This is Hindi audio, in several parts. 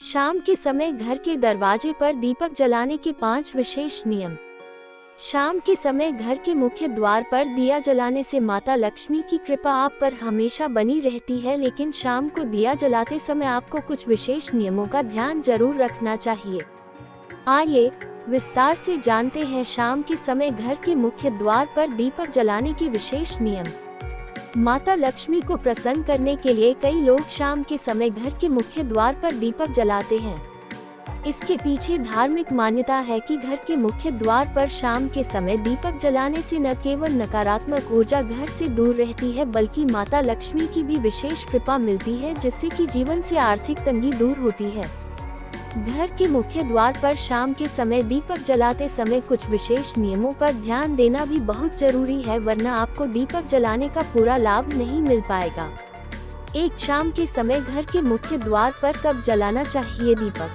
शाम के समय घर के दरवाजे पर दीपक जलाने के 5 विशेष नियम। शाम के समय घर के मुख्य द्वार पर दिया जलाने से माता लक्ष्मी की कृपा आप पर हमेशा बनी रहती है, लेकिन शाम को दिया जलाते समय आपको कुछ विशेष नियमों का ध्यान जरूर रखना चाहिए। आइए विस्तार से जानते हैं शाम के समय घर के मुख्य द्वार पर दीपक जलाने के विशेष नियम। माता लक्ष्मी को प्रसन्न करने के लिए कई लोग शाम के समय घर के मुख्य द्वार पर दीपक जलाते हैं। इसके पीछे धार्मिक मान्यता है कि घर के मुख्य द्वार पर शाम के समय दीपक जलाने से न केवल नकारात्मक ऊर्जा घर से दूर रहती है, बल्कि माता लक्ष्मी की भी विशेष कृपा मिलती है, जिससे कि जीवन से आर्थिक तंगी दूर होती है। घर के मुख्य द्वार पर शाम के समय दीपक जलाते समय कुछ विशेष नियमों पर ध्यान देना भी बहुत जरूरी है, वरना आपको दीपक जलाने का पूरा लाभ नहीं मिल पाएगा। एक शाम के समय घर के मुख्य द्वार पर कब जलाना चाहिए दीपक?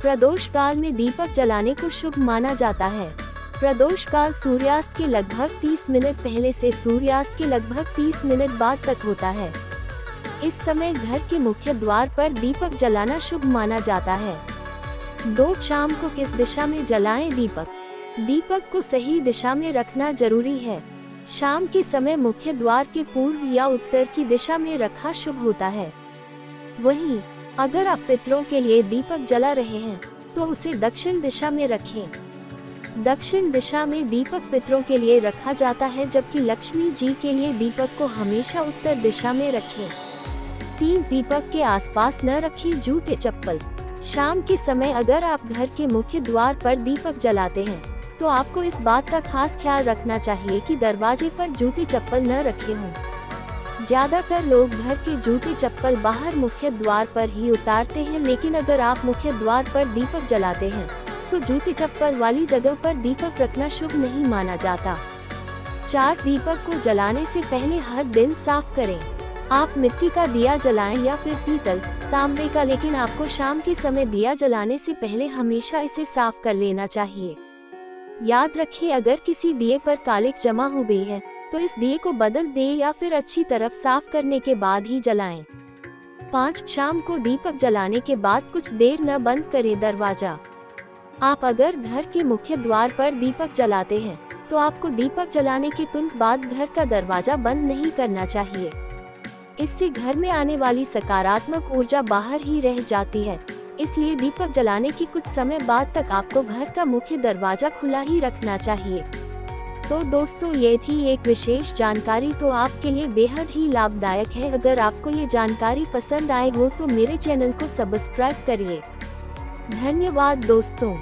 प्रदोष काल में दीपक जलाने को शुभ माना जाता है। प्रदोष काल सूर्यास्त के लगभग 30 मिनट पहले से सूर्यास्त के लगभग 30 मिनट बाद तक होता है। इस समय घर के मुख्य द्वार पर दीपक जलाना शुभ माना जाता है। शाम को किस दिशा में जलाएं दीपक? दीपक को सही दिशा में रखना जरूरी है। शाम के समय मुख्य द्वार के पूर्व या उत्तर की दिशा में रखा शुभ होता है। वहीं अगर आप पितरों के लिए दीपक जला रहे हैं तो उसे दक्षिण दिशा में रखें। दक्षिण दिशा में दीपक पितरों के लिए रखा जाता है, जबकि लक्ष्मी जी के लिए दीपक को हमेशा उत्तर दिशा में रखें। दीपक के आसपास न रखें जूते चप्पल। शाम के समय अगर आप घर के मुख्य द्वार पर दीपक जलाते हैं तो आपको इस बात का खास ख्याल रखना चाहिए कि दरवाजे पर जूते चप्पल न रखे हों। ज्यादातर लोग घर के जूते चप्पल बाहर मुख्य द्वार पर ही उतारते हैं, लेकिन अगर आप मुख्य द्वार पर दीपक जलाते हैं तो जूते चप्पल वाली जगह पर दीपक रखना शुभ नहीं माना जाता। दीपक को जलाने से पहले हर दिन साफ करें। आप मिट्टी का दिया जलाएं या फिर पीतल, तांबे का, लेकिन आपको शाम के समय दिया जलाने से पहले हमेशा इसे साफ कर लेना चाहिए। याद रखें, अगर किसी दिए पर कालिक जमा हो गई है तो इस दिए को बदल दें या फिर अच्छी तरफ साफ करने के बाद ही जलाएं। शाम को दीपक जलाने के बाद कुछ देर न बंद करें दरवाजा। आप अगर घर के मुख्य द्वार पर दीपक जलाते हैं तो आपको दीपक जलाने के तुरंत बाद घर का दरवाजा बंद नहीं करना चाहिए। इससे घर में आने वाली सकारात्मक ऊर्जा बाहर ही रह जाती है, इसलिए दीपक जलाने की कुछ समय बाद तक आपको घर का मुख्य दरवाजा खुला ही रखना चाहिए। तो दोस्तों, ये थी एक विशेष जानकारी, तो आपके लिए बेहद ही लाभदायक है। अगर आपको ये जानकारी पसंद आए हो तो मेरे चैनल को सब्सक्राइब करिए। धन्यवाद दोस्तों।